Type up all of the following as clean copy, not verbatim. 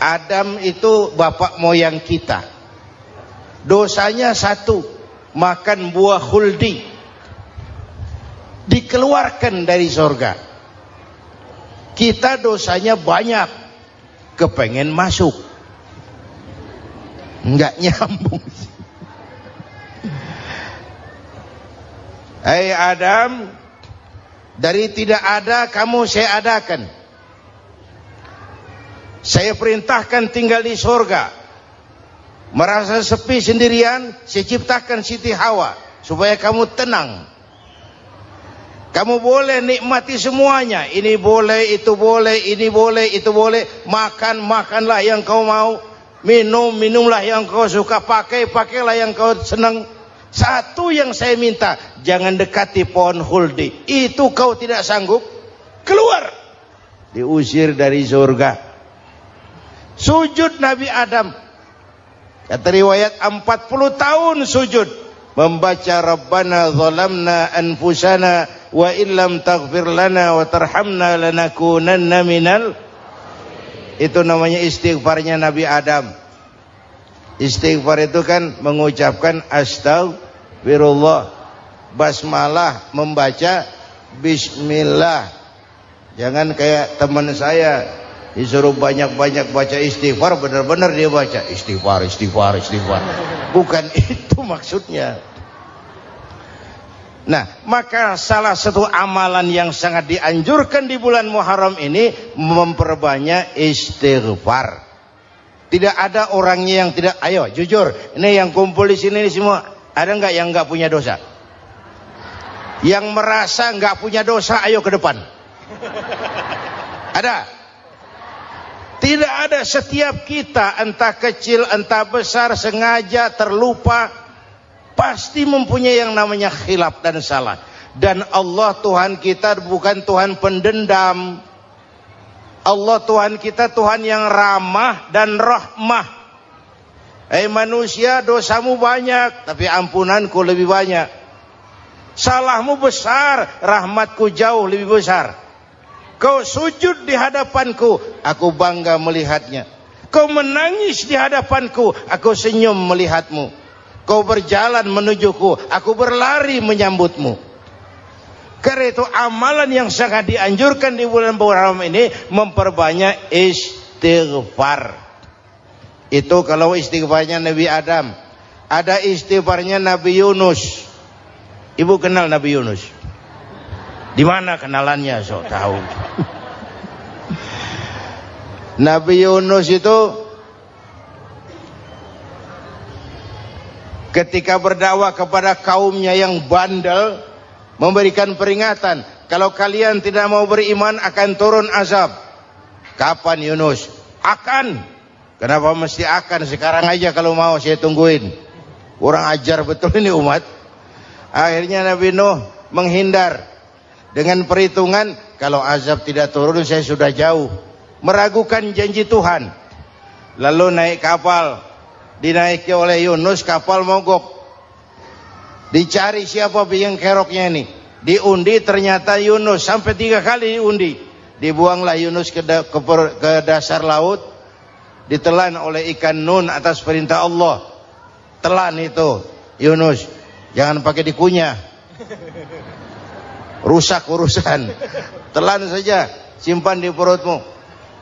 Adam itu bapak moyang kita. Dosanya satu, makan buah khuldi, dikeluarkan dari surga. Kita dosanya banyak, kepengen masuk, enggak nyambung. Hai Adam, dari tidak ada kamu saya adakan. Saya perintahkan tinggal di surga. Merasa sepi sendirian, saya ciptakan Siti Hawa supaya kamu tenang. Kamu boleh nikmati semuanya. Ini boleh, itu boleh, ini boleh, itu boleh. Makan, makanlah yang kau mau. Minum, minumlah yang kau suka. Pakai, pakailah yang kau senang. Satu yang saya minta, jangan dekati pohon khuldi. Itu kau tidak sanggup, keluar. Diusir dari surga. Sujud Nabi Adam. Kata riwayat 40 tahun sujud. Membaca Rabbana zalamna anfusana wa illam taghfir lana wa tarhamna lanakunanna minal. Itu namanya istighfarnya Nabi Adam. Istighfar itu kan mengucapkan astagfirullah, basmalah, membaca bismillah. Jangan kayak teman saya disuruh banyak-banyak baca istighfar, benar-benar dia baca istighfar, istighfar, istighfar. Bukan itu maksudnya. Nah, maka salah satu amalan yang sangat dianjurkan di bulan Muharram ini memperbanyak istighfar. Tidak ada orangnya yang tidak. Ayo jujur, ini yang kumpul di sini ini semua, ada nggak yang nggak punya dosa? Yang merasa nggak punya dosa, ayo ke depan. Ada? Tidak ada. Setiap kita, entah kecil entah besar, sengaja terlupa, pasti mempunyai yang namanya khilaf dan salah. Dan Allah Tuhan kita bukan Tuhan pendendam. Allah Tuhan kita Tuhan yang ramah dan rahmah. Manusia, dosamu banyak, tapi ampunanku lebih banyak. Salahmu besar, rahmatku jauh lebih besar. Kau sujud di hadapanku, aku bangga melihatnya. Kau menangis di hadapanku, aku senyum melihatmu. Kau berjalan menujuku, aku berlari menyambutmu. Karena itu amalan yang sangat dianjurkan di bulan Muharram ini memperbanyak istighfar. Itu kalau istighfarnya Nabi Adam. Ada istighfarnya Nabi Yunus. Ibu kenal Nabi Yunus? Di mana kenalannya? So tahu. Nabi Yunus itu ketika berdakwah kepada kaumnya yang bandel, memberikan peringatan, kalau kalian tidak mau beriman akan turun azab. Kapan Yunus? Akan. Kenapa mesti akan? Sekarang aja kalau mau, saya tungguin. Kurang ajar betul ini umat. Akhirnya Nabi Nuh menghindar dengan perhitungan, kalau azab tidak turun saya sudah jauh. Meragukan janji Tuhan. Lalu naik kapal, dinaiki oleh Yunus, kapal mogok. Dicari siapa biang keroknya ini. Diundi, ternyata Yunus. Sampai 3 kali diundi. Dibuanglah Yunus ke dasar laut. Ditelan oleh ikan nun atas perintah Allah. Telan itu Yunus. Jangan pakai dikunyah, rusak urusan. Telan saja, simpan di perutmu.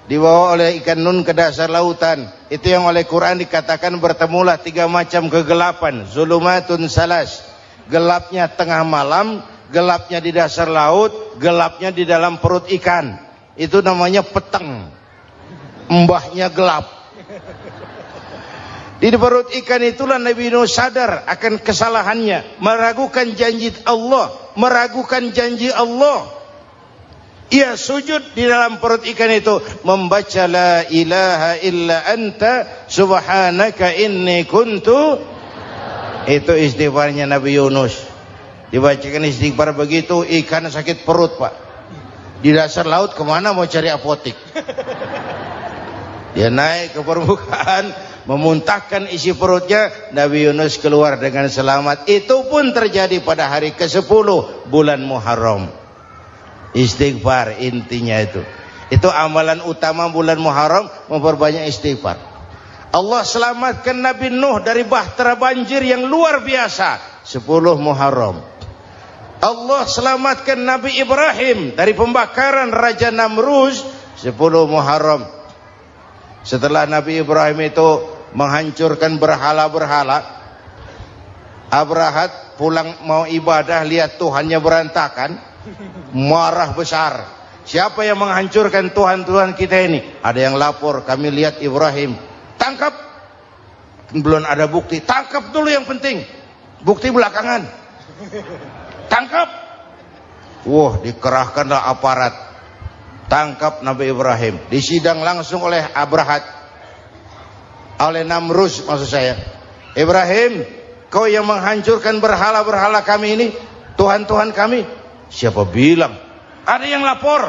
Dibawa oleh ikan nun ke dasar lautan. Itu yang oleh Quran dikatakan bertemulah 3 macam kegelapan. Zulumatun salas. Gelapnya tengah malam, gelapnya di dasar laut, gelapnya di dalam perut ikan. Itu namanya peteng. Mbahnya gelap. Di perut ikan itulah Nabi Nuh sadar akan kesalahannya, meragukan janji Allah, meragukan janji Allah. Ia sujud di dalam perut ikan itu, membaca la ilaha illa anta subhanaka inni kuntu. Itu istighfarnya Nabi Yunus. Dibacakan istighfar begitu, ikan sakit perut pak. Di dasar laut kemana mau cari apotik? Dia naik ke permukaan, memuntahkan isi perutnya. Nabi Yunus keluar dengan selamat. Itu pun terjadi pada hari ke-10 bulan Muharram. Istighfar intinya itu. Itu amalan utama bulan Muharram, memperbanyak istighfar. Allah selamatkan Nabi Nuh dari bahtera banjir yang luar biasa, 10 Muharram. Allah selamatkan Nabi Ibrahim dari pembakaran Raja Namrus, 10 Muharram. Setelah Nabi Ibrahim itu menghancurkan berhala-berhala, Abrahat pulang mau ibadah, lihat Tuhannya berantakan, marah besar. Siapa yang menghancurkan Tuhan-Tuhan kita ini? Ada yang lapor, kami lihat Ibrahim. Tangkap. Belum ada bukti. Tangkap dulu yang penting. Bukti belakangan. Tangkap. Wah, dikerahkanlah aparat. Tangkap Nabi Ibrahim. Disidang langsung oleh Abrahat. Oleh Namrus maksud saya. Ibrahim, kau yang menghancurkan berhala-berhala kami ini, Tuhan-Tuhan kami. Siapa bilang? Ada yang lapor.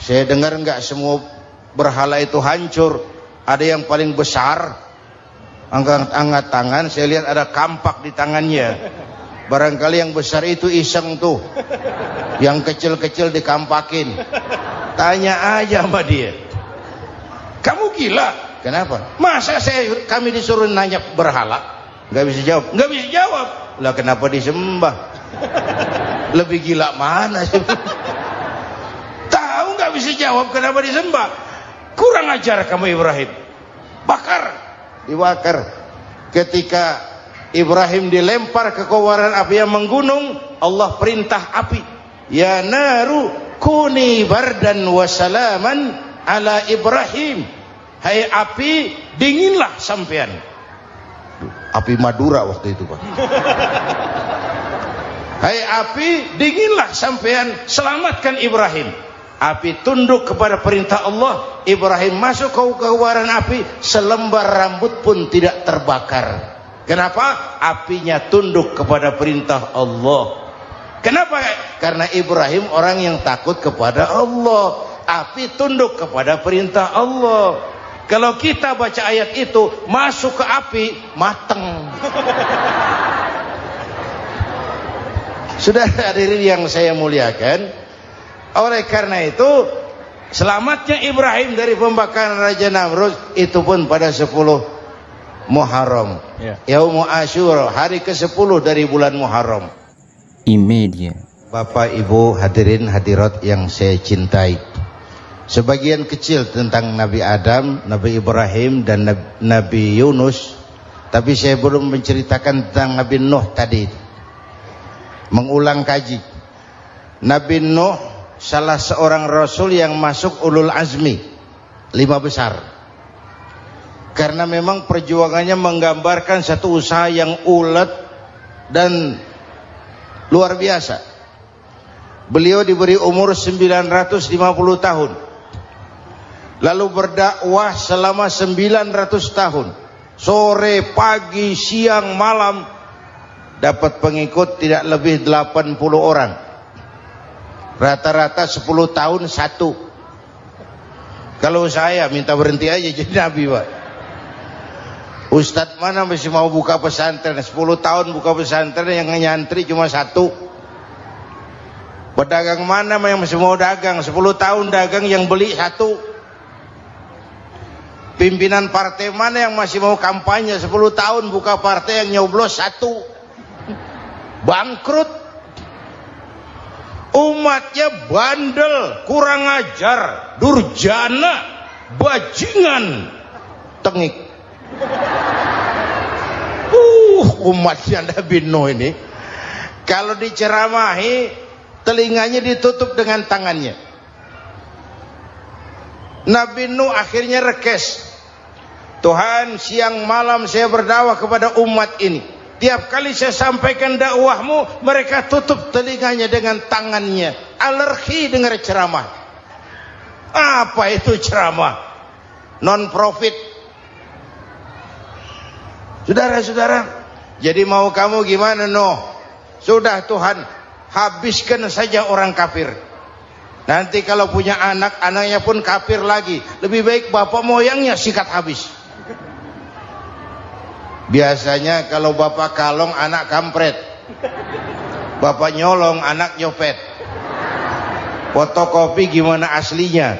Saya dengar enggak semua berhala itu hancur. Ada yang paling besar, angkat tangan, saya lihat ada kampak di tangannya. Barangkali yang besar itu iseng tuh, yang kecil-kecil dikampakin. Tanya aja sama dia, kamu gila? Kenapa? Masa kami disuruh nanya berhala? Nggak bisa jawab. Nggak bisa jawab. Lah kenapa disembah? Lebih gila mana sih? Tahu nggak bisa jawab kenapa disembah? Kurang ajar kamu Ibrahim. Bakar, dibakar. Ketika Ibrahim dilempar ke kobaran api yang menggunung, Allah perintah api, ya naru kuni bardan wa salaman ala Ibrahim. Hai api, dinginlah sampean. Api Madura waktu itu, Pak. Hai api, dinginlah sampean, selamatkan Ibrahim. Api tunduk kepada perintah Allah. Ibrahim masuk ke kobaran api, selembar rambut pun tidak terbakar. Kenapa? Apinya tunduk kepada perintah Allah. Kenapa? Karena Ibrahim orang yang takut kepada Allah. Api tunduk kepada perintah Allah. Kalau kita baca ayat itu, masuk ke api, mateng. Sudah hadirin yang saya muliakan, oleh karena itu selamatnya Ibrahim dari pembakaran Raja Namrud itu pun pada 10 Muharram, Yaumul Asyura, hari ke-10 dari bulan Muharram. Imedia. Bapak Ibu hadirin hadirat yang saya cintai, sebagian kecil tentang Nabi Adam, Nabi Ibrahim dan Nabi Yunus, tapi saya belum menceritakan tentang Nabi Nuh tadi. Mengulang kaji. Nabi Nuh salah seorang rasul yang masuk ulul azmi 5 besar. Karena memang perjuangannya menggambarkan satu usaha yang ulet dan luar biasa. Beliau diberi umur 950 tahun. Lalu berdakwah selama 900 tahun. Sore, pagi, siang, malam. Dapat pengikut tidak lebih 80 orang. Rata-rata 10 tahun satu. Kalau saya minta berhenti aja jadi nabi, Pak. Ustadz mana masih mau buka pesantren? 10 tahun buka pesantren, yang nyantri cuma 1. Pedagang mana yang masih mau dagang? 10 tahun dagang, yang beli 1. Pimpinan partai mana yang masih mau kampanye? 10 tahun buka partai, yang nyoblos 1. Bangkrut. Umatnya bandel, kurang ajar, durjana, bajingan, tengik. Umatnya Nabi Nuh ini kalau diceramahi, telinganya ditutup dengan tangannya. Nabi Nuh akhirnya rekes. Tuhan, siang malam saya berdakwah kepada umat ini. Tiap kali saya sampaikan dakwahmu, mereka tutup telinganya dengan tangannya. Alergi dengar ceramah. Apa itu ceramah? Non profit. Saudara-saudara, jadi mau kamu gimana, Nuh? Sudah Tuhan, habiskan saja orang kafir. Nanti kalau punya anak, anaknya pun kafir lagi. Lebih baik bapak moyangnya sikat habis. Biasanya kalau bapak kalong, anak kampret. Bapak nyolong, anak nyopet. Fotokopi gimana aslinya?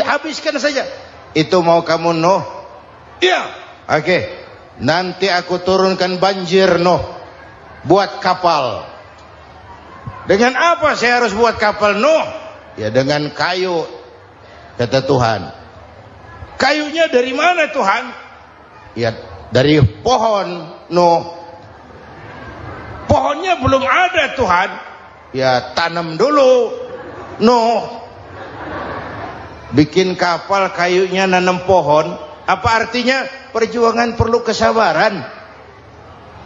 Habiskan saja. Itu mau kamu Nuh? Iya. Oke. Nanti aku turunkan banjir Nuh. Buat kapal. Dengan apa saya harus buat kapal Nuh? Ya dengan kayu, kata Tuhan. Kayunya dari mana Tuhan? Ya dari pohon Nuh. Pohonnya belum ada Tuhan. Ya tanam dulu Nuh. Bikin kapal kayunya nanam pohon. Apa artinya? Perjuangan perlu kesabaran.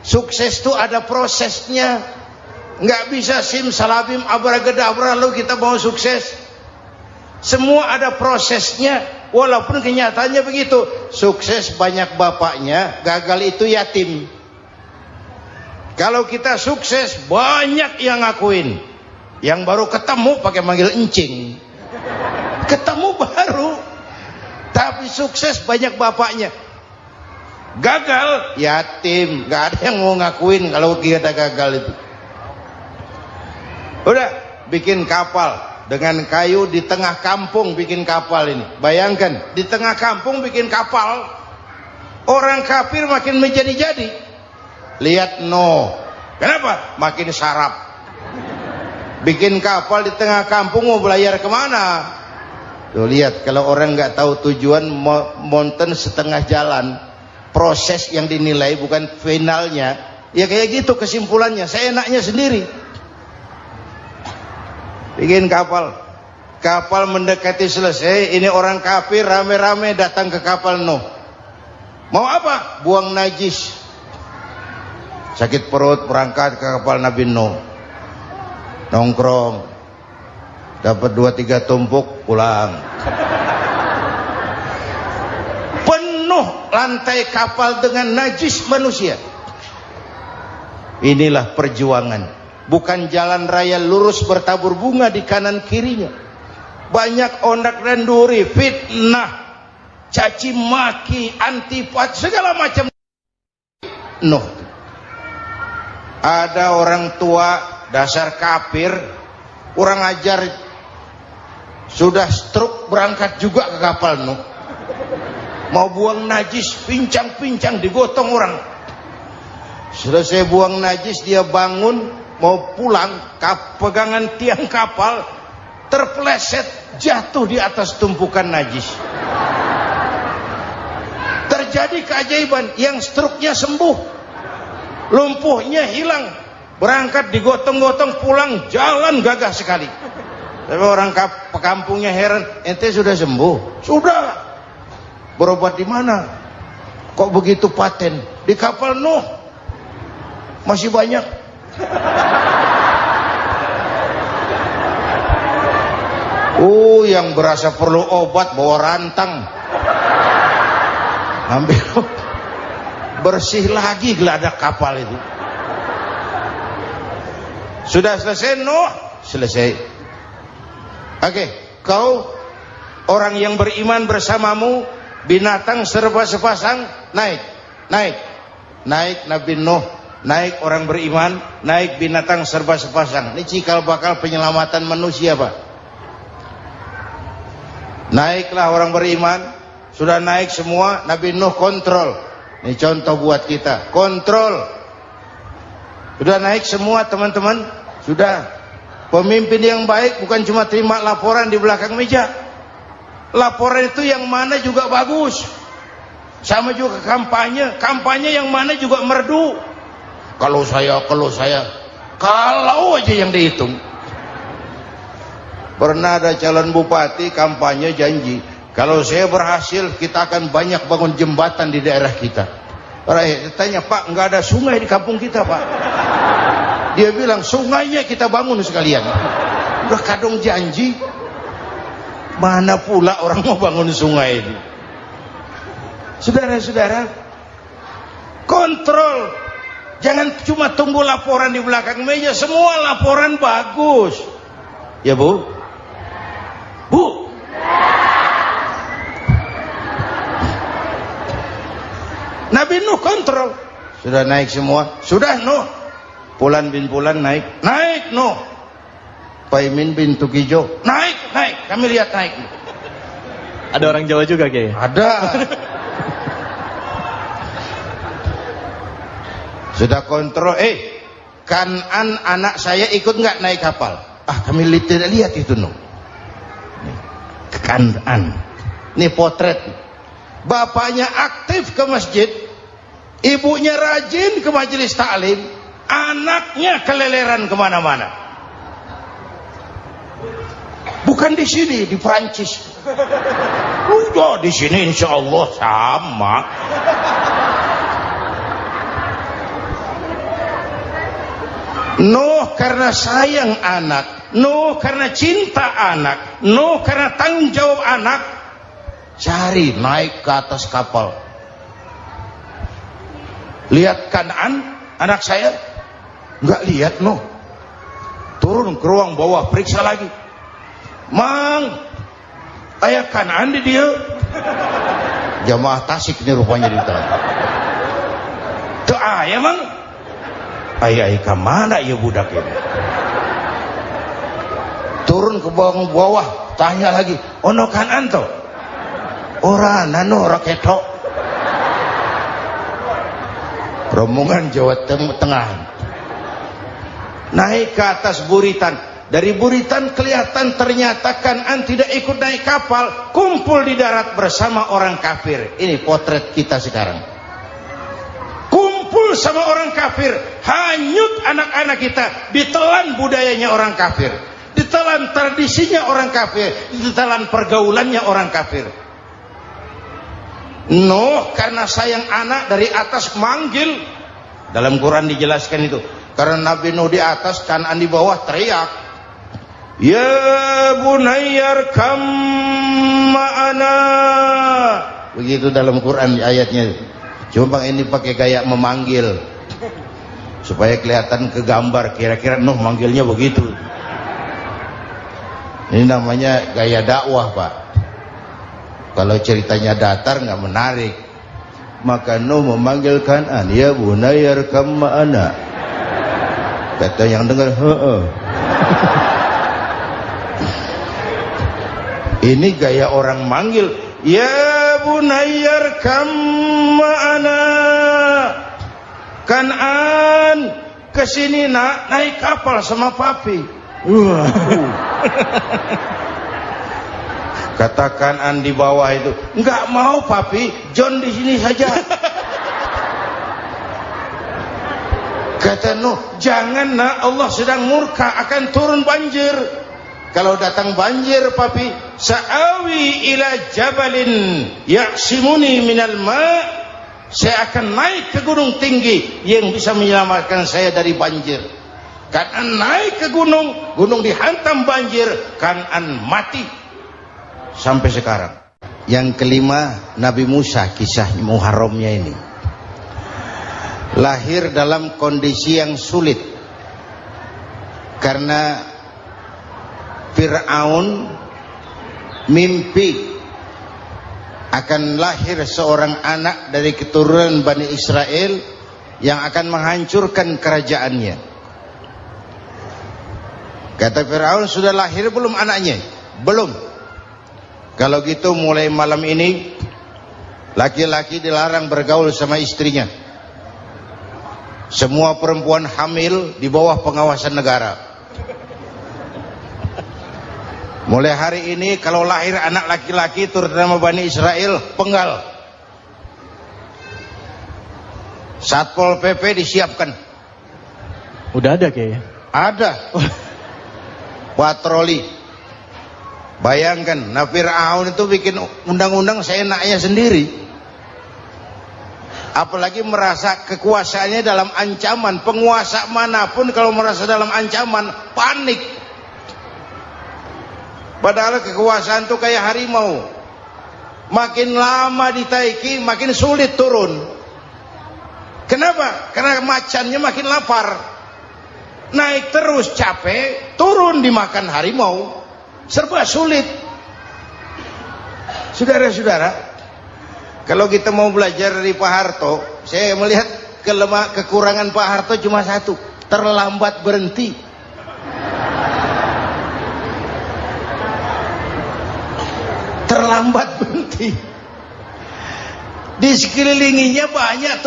Sukses itu ada prosesnya. Nggak bisa simsalabim abracadabra lalu kita mau sukses. Semua ada prosesnya. Walaupun kenyataannya begitu. Sukses banyak bapaknya, gagal itu yatim. Kalau kita sukses banyak yang ngakuin. Yang baru ketemu pakai manggil encing. Ketemu baru. Tapi sukses banyak bapaknya. Gagal yatim, nggak ada yang mau ngakuin kalau kita gagal itu. Udah bikin kapal dengan kayu di tengah kampung, bikin kapal ini. Bayangkan di tengah kampung bikin kapal. Orang kafir makin menjadi-jadi. Lihat Nuh. Kenapa? Makin sarap. Bikin kapal di tengah kampung mau belayar kemana? Tuh lihat, kalau orang nggak tahu tujuan, mountain setengah jalan. Proses yang dinilai bukan finalnya. Ya kayak gitu kesimpulannya. Saya enaknya sendiri. Bikin kapal. Kapal mendekati selesai. Ini orang kafir rame-rame datang ke kapal Nuh. Mau apa? Buang najis. Sakit perut berangkat ke kapal Nabi Nuh. Nongkrong. Dapat 2-3 tumpuk pulang. Penuh lantai kapal dengan najis manusia. Inilah perjuangan. Bukan jalan raya lurus bertabur bunga di kanan kirinya. Banyak ondak dan duri, fitnah, caci maki, antipat, segala macam. Nuh. Ada orang tua dasar kafir, kurang ajar, sudah stroke berangkat juga ke kapal Nuh. Mau buang najis, pincang-pincang digotong orang. Selesai buang najis dia bangun mau pulang, pegangan tiang kapal terpeleset jatuh di atas tumpukan najis. Terjadi keajaiban, yang stroke-nya sembuh. Lumpuhnya hilang, berangkat digotong-gotong pulang, jalan gagah sekali. Tapi orang kampungnya heran, ente sudah sembuh? Sudah. Berobat di mana? Kok begitu paten? Di kapal Nuh. Masih banyak. Yang berasa perlu obat bawa rantang. Ambil bersih lagi geladak kapal itu. Sudah selesai Nuh? Selesai. Oke, kau orang yang beriman bersamamu, binatang serba sepasang, naik Nabi Nuh, naik orang beriman, naik binatang serba sepasang. Ini cikal bakal penyelamatan manusia, Pak. Naiklah orang beriman, sudah naik semua, Nabi Nuh kontrol. Ini contoh buat kita, kontrol. Sudah naik semua teman-teman, sudah. Pemimpin yang baik bukan cuma terima laporan di belakang meja. Laporan itu yang mana juga bagus. Sama juga kampanye, kampanye yang mana juga merdu. Kalau aja yang dihitung. Pernah ada calon bupati kampanye janji, kalau saya berhasil kita akan banyak bangun jembatan di daerah kita. Rakyat tanya, Pak, nggak ada sungai di kampung kita, Pak. Dia bilang, sungainya kita bangun sekalian. Udah kadung janji, mana pula orang mau bangun sungai ini. Saudara-saudara, kontrol. Jangan cuma tunggu laporan di belakang meja, semua laporan bagus. Ya Bu? Bu? Nabi Nuh kontrol. Sudah naik semua? Sudah Nuh. Pulan bin Pulan naik Nuh. Paimin bintu Kijo. Naik, kami lihat naik. Ada orang Jawa juga Kiai? Ada. Sudah kontrol, Kan'an anak saya ikut nggak naik kapal? Kami tidak lihat itu no. Kan'an. Ini potret. Bapaknya aktif ke masjid, ibunya rajin ke majelis taklim, anaknya keleleran kemana-mana. Bukan di sini, di Prancis. Udah di sini insya Allah sama. Nuh karena sayang anak, Nuh karena cinta anak, Nuh karena tanggung jawab anak, cari naik ke atas kapal. Lihat Kan'an, anak saya, nggak lihat Nuh. Turun ke ruang bawah, periksa lagi. Mang, ayah Kan'an di dia. Jamaah Tasik ini rupanya di dalam. Tuh ayah mang. Ayah ke mana ya budak ini? Turun ke bawah, tanya lagi. Ono Kan'an to? Ora nano raketo. Rombongan Jawa Tengah. Naik ke atas buritan. Dari buritan kelihatan ternyata Kan'an tidak ikut naik kapal, kumpul di darat bersama orang kafir. Ini potret kita sekarang. Kumpul sama orang kafir, hanyut anak-anak kita, ditelan budayanya orang kafir, ditelan tradisinya orang kafir, ditelan pergaulannya orang kafir. Nuh karena sayang anak dari atas manggil. Dalam Quran dijelaskan itu. Karena Nabi Nuh di atas, Kan'an di bawah, teriak. Ya bunayyar kam ma'ana. Begitu dalam Quran ayatnya. Cuma ini pakai gaya memanggil supaya kelihatan ke gambar, kira-kira Nuh manggilnya begitu. Ini namanya gaya dakwah, Pak. Kalau ceritanya datar nggak menarik. Maka Nuh memanggil Kan'an, ya bunayyar kam ma'ana. Kata yang dengar, ini gaya orang manggil, ya bunayyar kam ma'ana. Kan'an kesini nak, naik kapal sama papi. Kata Kan'an di bawah itu, enggak mau papi, John di sini saja. Kata Nuh, jangan nak, Allah sedang murka, akan turun banjir. Kalau datang banjir papi, sa'awi ila jabalin ya'simuni minal ma', saya akan naik ke gunung tinggi yang bisa menyelamatkan saya dari banjir. Kan'an naik ke gunung, gunung dihantam banjir, Kan'an mati sampai sekarang. Yang kelima, Nabi Musa, kisah Muharramnya ini. Lahir dalam kondisi yang sulit karena Fir'aun mimpi akan lahir seorang anak dari keturunan Bani Israel yang akan menghancurkan kerajaannya. Kata Fir'aun, sudah lahir belum anaknya? Belum. Kalau gitu mulai malam ini laki-laki dilarang bergaul sama istrinya. Semua perempuan hamil di bawah pengawasan negara. Mulai hari ini kalau lahir anak laki-laki terutama Bani Israel, penggal. Satpol PP disiapkan. Udah ada kayaknya. Ada. Patroli. Bayangkan, Fir'aun itu bikin undang-undang seenaknya sendiri. Apalagi merasa kekuasaannya dalam ancaman. Penguasa manapun kalau merasa dalam ancaman, panik. Padahal kekuasaan itu kayak harimau. Makin lama ditaiki, makin sulit turun. Kenapa? Karena macannya makin lapar. Naik terus capek, turun dimakan harimau. Serba sulit. Saudara-saudara, kalau kita mau belajar dari Pak Harto, saya melihat kekurangan Pak Harto cuma satu, terlambat berhenti. terlambat berhenti. Di sekelilinginya banyak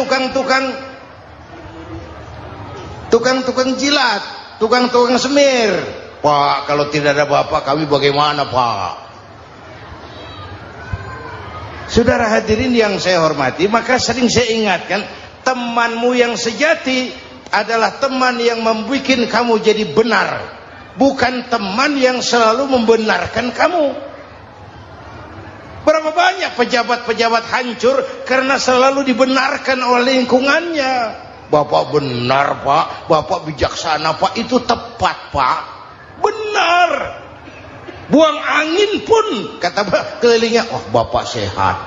tukang-tukang jilat, tukang-tukang semir. Pak, kalau tidak ada bapak kami bagaimana, Pak? Saudara hadirin yang saya hormati, maka sering saya ingatkan, temanmu yang sejati adalah teman yang membuat kamu jadi benar, bukan teman yang selalu membenarkan kamu. Berapa banyak pejabat-pejabat hancur karena selalu dibenarkan oleh lingkungannya. Bapak benar, Pak. Bapak bijaksana, Pak. Itu tepat, Pak. Benar. Buang angin pun kata kelilingnya, oh Bapak sehat.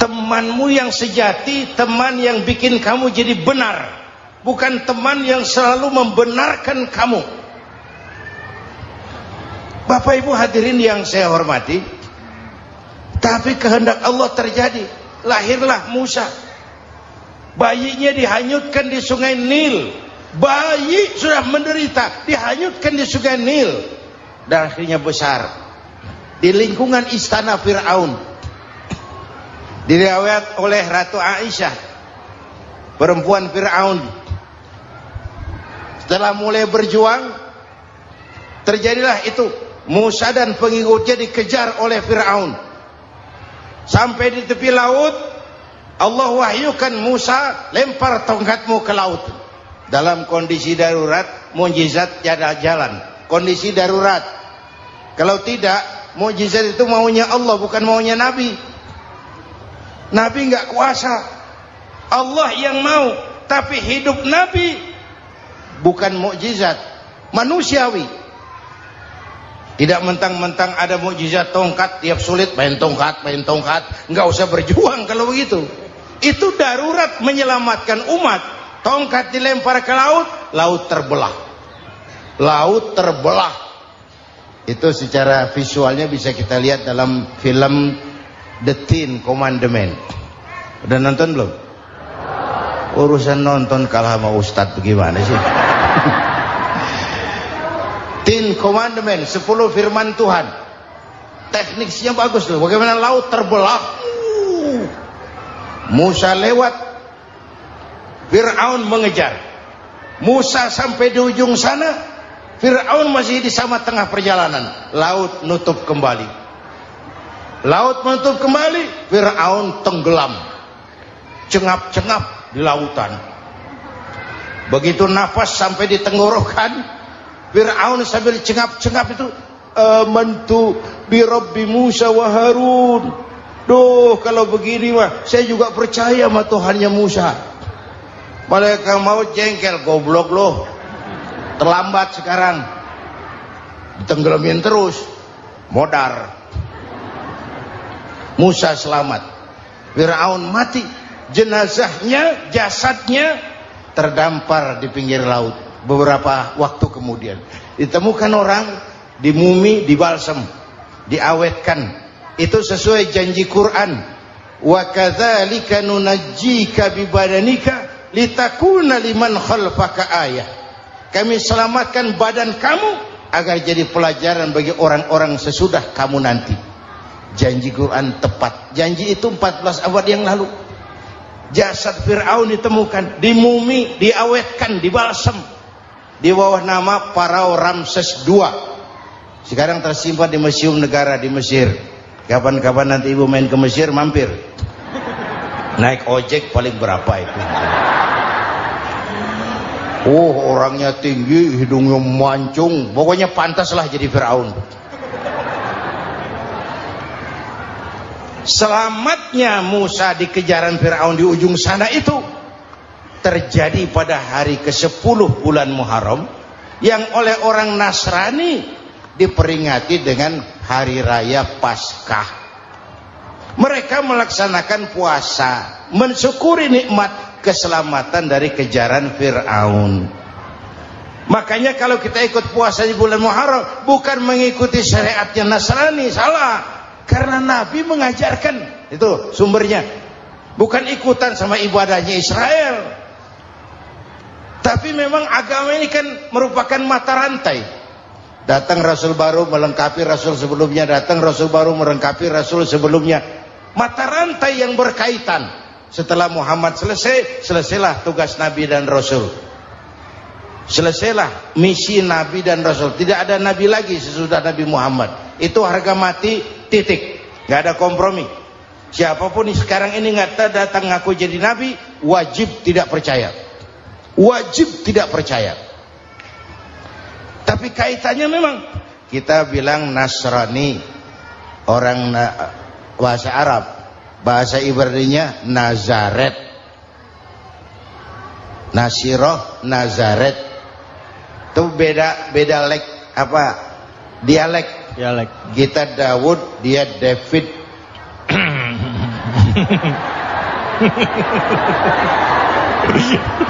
Temanmu yang sejati, teman yang bikin kamu jadi benar, bukan teman yang selalu membenarkan kamu. Bapak Ibu hadirin yang saya hormati, tapi kehendak Allah terjadi. Lahirlah Musa. Bayinya dihanyutkan di sungai Nil. Bayi sudah menderita, dihanyutkan di sungai Nil. Dan akhirnya besar di lingkungan istana Fir'aun. Diriwayat oleh Ratu Aisyah, perempuan Fir'aun, setelah mulai berjuang, terjadilah itu. Musa dan pengikutnya dikejar oleh Fir'aun. Sampai di tepi laut, Allah wahyukan Musa, lempar tongkatmu ke laut. Dalam kondisi darurat, mukjizat tiada jalan. Kondisi darurat. Kalau tidak, mukjizat itu maunya Allah, bukan maunya Nabi. Nabi nggak kuasa. Allah yang mau. Tapi hidup Nabi bukan mukjizat, manusiawi. Tidak mentang-mentang ada mukjizat tongkat, tiap sulit main tongkat, nggak usah berjuang kalau begitu. Itu darurat menyelamatkan umat. Tongkat dilempar ke laut, laut terbelah. Laut terbelah. Itu secara visualnya bisa kita lihat dalam film The Ten Commandments. Udah nonton belum? Urusan nonton kalah sama Ustadz bagaimana sih? Ten Commandments, 10 firman Tuhan. Tekniknya bagus loh. Bagaimana laut terbelah. Musa lewat, Fir'aun mengejar. Musa sampai di ujung sana, Fir'aun masih di sama tengah perjalanan. Laut nutup kembali. Laut menutup kembali, Fir'aun tenggelam. Cengap-cengap di lautan. Begitu nafas sampai di tenggorokan, Fir'aun sambil cengap-cengap itu, amantu bi Rabbi Musa wa Harun. Duh, kalau begini mah saya juga percaya sama Tuhannya Musa. Malaikat maut jengkel, goblok loh. Terlambat sekarang. Ditenggelamin terus. Modar. Musa selamat. Fir'aun mati. Jenazahnya, jasadnya terdampar di pinggir laut. Beberapa waktu kemudian ditemukan orang, dimumi, dibalsem, diawetkan. Itu sesuai janji Quran. Wa kadzalika nunajjika bi badanika litakuna liman khalfaka ayah. Kami selamatkan badan kamu agar jadi pelajaran bagi orang-orang sesudah kamu nanti. Janji Quran tepat. Janji itu 14 abad yang lalu. Jasad Fir'aun ditemukan, dimumi, diawetkan, dibalsem di bawah nama Farao Ramses II. Sekarang tersimpan di Museum Negara di Mesir. Kapan-kapan nanti ibu main ke Mesir, mampir. Naik ojek paling berapa itu? Oh, orangnya tinggi, hidungnya mancung, pokoknya pantaslah jadi Fir'aun. Selamatnya Musa di kejaran Fir'aun di ujung sana itu terjadi pada hari ke-10 bulan Muharram, yang oleh orang Nasrani diperingati dengan hari raya Paskah. Mereka melaksanakan puasa, mensyukuri nikmat keselamatan dari kejaran Fir'aun. Makanya kalau kita ikut puasa di bulan Muharram, bukan mengikuti syariatnya Nasrani, salah. Karena Nabi mengajarkan, itu sumbernya. Bukan ikutan sama ibadahnya Israel. Tapi memang agama ini kan merupakan mata rantai. Datang Rasul baru melengkapi Rasul sebelumnya, datang Rasul baru melengkapi Rasul sebelumnya. Mata rantai yang berkaitan. Setelah Muhammad selesai, selesailah tugas Nabi dan Rasul. Selesailah misi Nabi dan Rasul. Tidak ada Nabi lagi sesudah Nabi Muhammad. Itu harga mati, titik. Gak ada kompromi. Siapapun sekarang ini nggak datang ngaku jadi Nabi, wajib tidak percaya. Wajib tidak percaya. Tapi kaitannya memang kita bilang Nasrani, orang bahasa Arab, bahasa Ibraninya Nazaret, Nasiroh, Nazaret. Itu beda dialek. Kita Daud, dia David.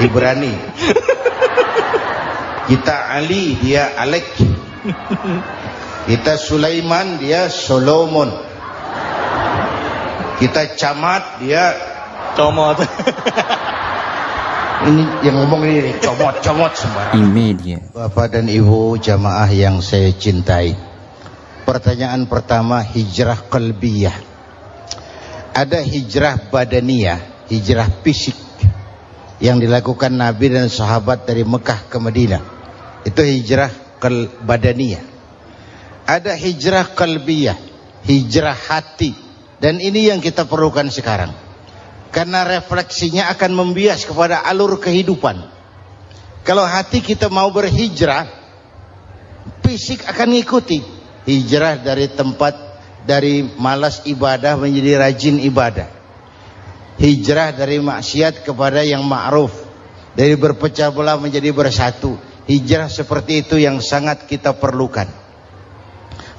Ibrani. Kita Ali, dia Alek. Kita Sulaiman, dia Solomon. Kita Camat, dia Comot. ini yang ngomong ini comot sembarang. Imedia. Bapak dan Ibu jamaah yang saya cintai, pertanyaan pertama, hijrah qalbiyah. Ada hijrah badaniyah, hijrah fisik yang dilakukan Nabi dan sahabat dari Mekah ke Madinah. Itu hijrah badaniyah. Ada hijrah qalbiyah, hijrah hati. Dan ini yang kita perlukan sekarang. Karena refleksinya akan membias kepada alur kehidupan. Kalau hati kita mau berhijrah, fisik akan mengikuti. Hijrah dari tempat, dari malas ibadah menjadi rajin ibadah. Hijrah dari maksiat kepada yang ma'ruf, dari berpecah belah menjadi bersatu. Hijrah seperti itu yang sangat kita perlukan.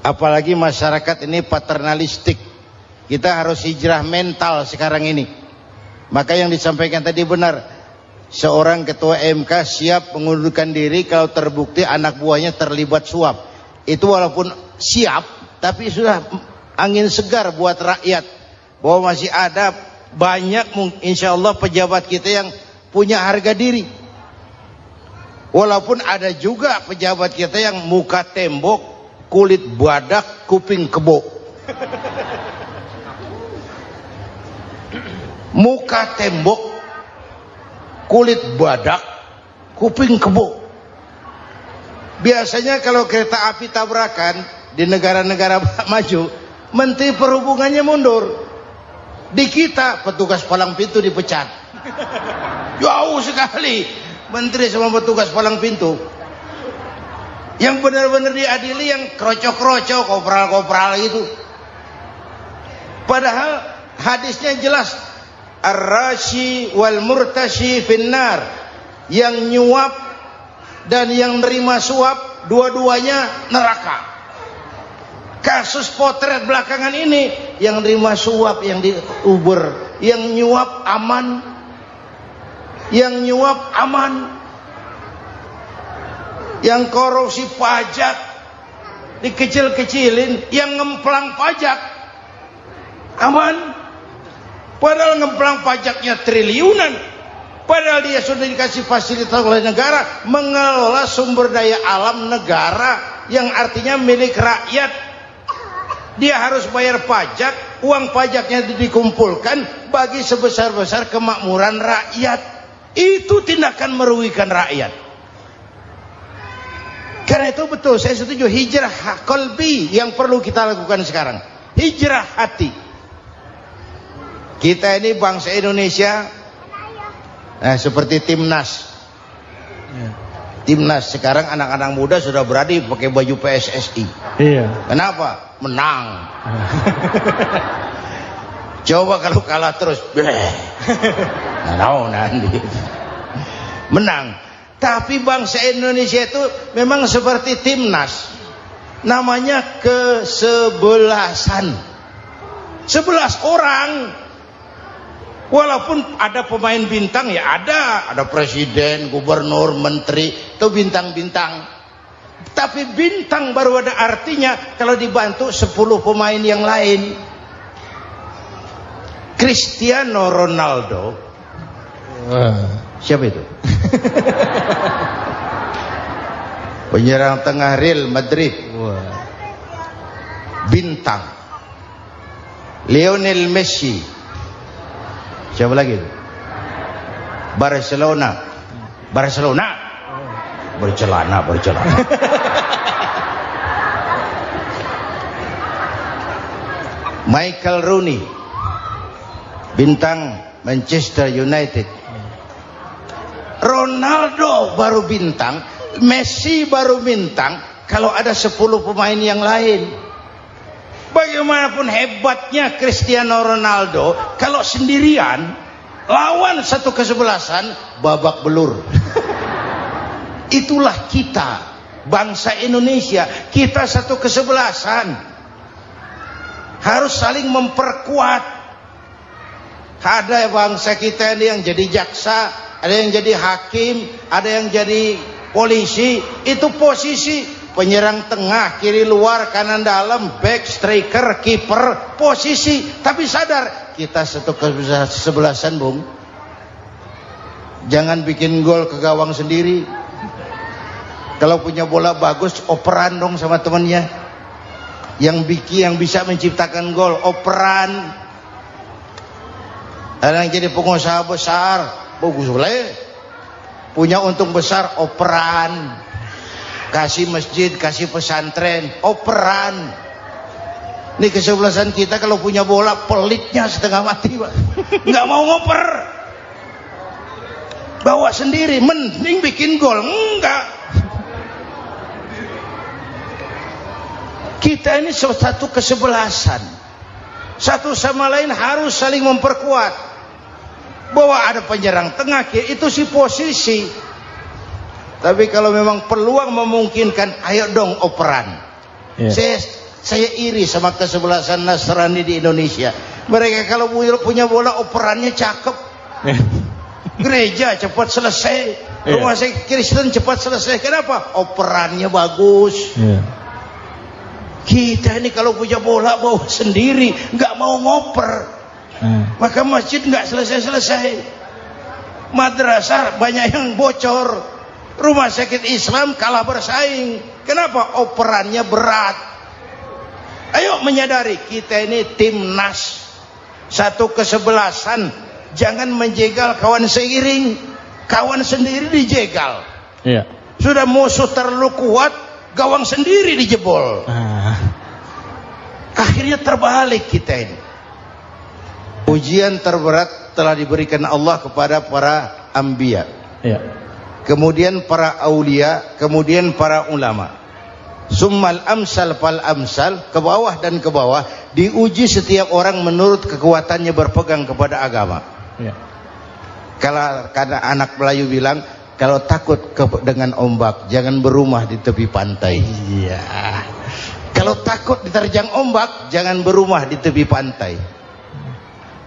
Apalagi masyarakat ini paternalistik. Kita harus hijrah mental sekarang ini. Maka yang disampaikan tadi benar. Seorang ketua MK siap mengundurkan diri kalau terbukti anak buahnya terlibat suap. Itu walaupun siap, tapi sudah angin segar buat rakyat. Bahwa masih ada banyak insya Allah pejabat kita yang punya harga diri. Walaupun ada juga pejabat kita yang muka tembok, kulit badak, kuping kebo. Muka tembok, kulit badak, kuping kebo. Biasanya kalau kereta api tabrakan di negara-negara maju, Menteri Perhubungannya mundur. Di kita petugas palang pintu dipecat. Jauh sekali menteri sama petugas palang pintu. Yang benar-benar diadili yang krocok-krocok, kopral-kopral itu. Padahal hadisnya jelas, ar-rashi wal murtashi finnar. Yang nyuap dan yang nerima suap, dua-duanya neraka. Kasus potret belakangan ini, yang nerima suap, yang diuber, yang nyuap aman, yang nyuap aman, yang korupsi pajak dikecil-kecilin, yang ngemplang pajak aman. Padahal ngemplang pajaknya triliunan, padahal dia sudah dikasih fasilitas oleh negara mengelola sumber daya alam negara yang artinya milik rakyat. Dia harus bayar pajak, uang pajaknya dikumpulkan bagi sebesar-besar kemakmuran rakyat. Itu tindakan merugikan rakyat. Karena itu betul, saya setuju, hijrah qalbi yang perlu kita lakukan sekarang. Hijrah hati. Kita ini bangsa Indonesia, seperti timnas. Timnas sekarang anak-anak muda sudah berani pakai baju PSSI. Iya. Kenapa? Menang. Coba kalau kalah terus, nanti menang. Tapi bangsa Indonesia itu memang seperti timnas, namanya kesebelasan. 11 orang. Walaupun ada pemain bintang, ya ada presiden, gubernur, menteri, itu bintang-bintang. Tapi bintang baru ada artinya kalau dibantu 10 pemain yang lain. Cristiano Ronaldo, siapa itu? Penyerang tengah Real Madrid. Wah. Bintang. Lionel Messi. Siapa lagi? Barcelona. Bercelana. Michael Rooney. Bintang Manchester United. Ronaldo baru bintang, Messi baru bintang kalau ada 10 pemain yang lain. Bagaimanapun hebatnya Cristiano Ronaldo, kalau sendirian lawan satu kesebelasan, babak belur. Itulah kita, bangsa Indonesia. Kita satu kesebelasan, harus saling memperkuat. Ada bangsa kita ini yang jadi jaksa, ada yang jadi hakim, ada yang jadi polisi. Itu posisi penyerang tengah, kiri luar, kanan dalam, back, striker, kiper, posisi. Tapi sadar kita satu kesebelasan, Bung. Jangan bikin gol ke gawang sendiri. Kalau punya bola bagus, operan dong sama temannya. Yang bisa menciptakan gol, operan. Ada yang jadi pengusaha besar, bagus boleh. Punya untung besar, operan. Kasih masjid, kasih pesantren, operan. Ini kesebelasan kita kalau punya bola, pelitnya setengah mati, Pak. Nggak mau ngoper. Bawa sendiri, mending bikin gol. Enggak. Kita ini satu kesebelasan. Satu sama lain harus saling memperkuat. Bahwa ada penyerang tengah, itu si posisi. Tapi kalau memang peluang memungkinkan, ayo dong operan. Saya iri sama kesebelasan Nasrani di Indonesia. Mereka kalau punya bola, operannya cakep. Gereja cepat selesai, rumah sakit Kristen cepat selesai. Kenapa? Operannya bagus. Kita ini kalau punya bola bawa sendiri, nggak mau ngoper. Maka masjid nggak selesai-selesai. Madrasah banyak yang bocor. Rumah sakit Islam kalah bersaing. Kenapa? Operannya berat. Ayo menyadari kita ini timnas, satu kesebelasan. Jangan menjegal kawan seiring, kawan sendiri dijegal. Sudah musuh terlalu kuat, gawang sendiri dijebol. Akhirnya terbalik kita ini. Ujian terberat telah diberikan Allah kepada para anbiya. Kemudian para aulia, kemudian para ulama. Summal amsal fal amsal, ke bawah dan ke bawah, diuji setiap orang menurut kekuatannya berpegang kepada agama. Karena anak Melayu bilang, kalau takut dengan ombak, jangan berumah di tepi pantai. Kalau takut diterjang ombak, jangan berumah di tepi pantai.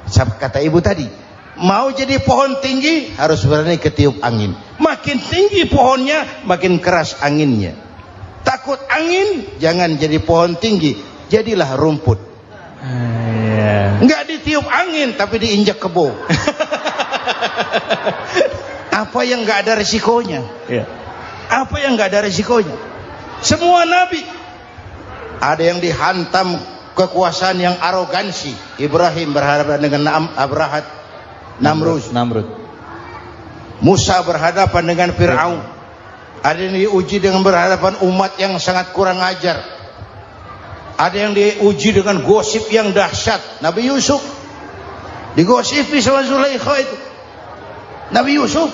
Kata ibu tadi, mau jadi pohon tinggi harus berani ketiup angin. Makin tinggi pohonnya, makin keras anginnya. Takut angin, jangan jadi pohon tinggi, jadilah rumput. Nggak ditiup angin, tapi diinjak kebo. Apa yang nggak ada resikonya? Apa yang nggak ada resikonya? Semua nabi ada yang dihantam kekuasaan yang arogansi. Ibrahim berhadapan dengan Namrud. Musa berhadapan dengan Fir'aun. Ada yang diuji dengan berhadapan umat yang sangat kurang ajar. Ada yang diuji dengan gosip yang dahsyat. Nabi Yusuf digosipi sama Zulaikha itu. Nabi Yusuf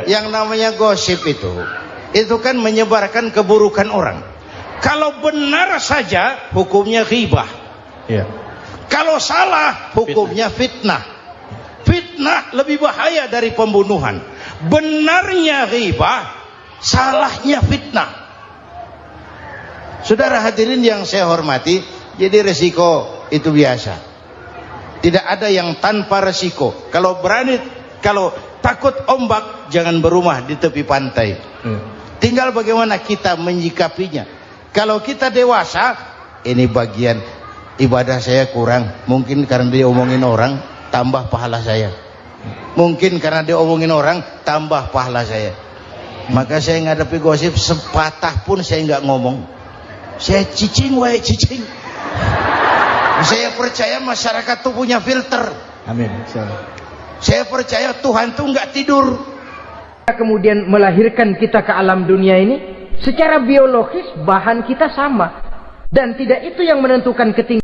Yang namanya gosip itu kan menyebarkan keburukan orang. Kalau benar saja hukumnya ghibah. Kalau salah hukumnya fitnah. Fitnah lebih bahaya dari pembunuhan. Benarnya ghibah, salahnya fitnah. Saudara hadirin yang saya hormati, jadi resiko itu biasa. Tidak ada yang tanpa resiko. Kalau takut ombak, jangan berumah di tepi pantai. Tinggal bagaimana kita menyikapinya. Kalau kita dewasa, ini bagian ibadah saya kurang. Mungkin karena dia omongin orang, tambah pahala saya. Mungkin karena dia omongin orang, tambah pahala saya. Maka saya ngadepi gosip sepatah pun saya nggak ngomong. Saya cicing wae cicing. Saya percaya masyarakat tuh punya filter. Amin. Saya percaya Tuhan tuh nggak tidur. Kemudian melahirkan kita ke alam dunia ini, secara biologis bahan kita sama, dan tidak itu yang menentukan ketinggian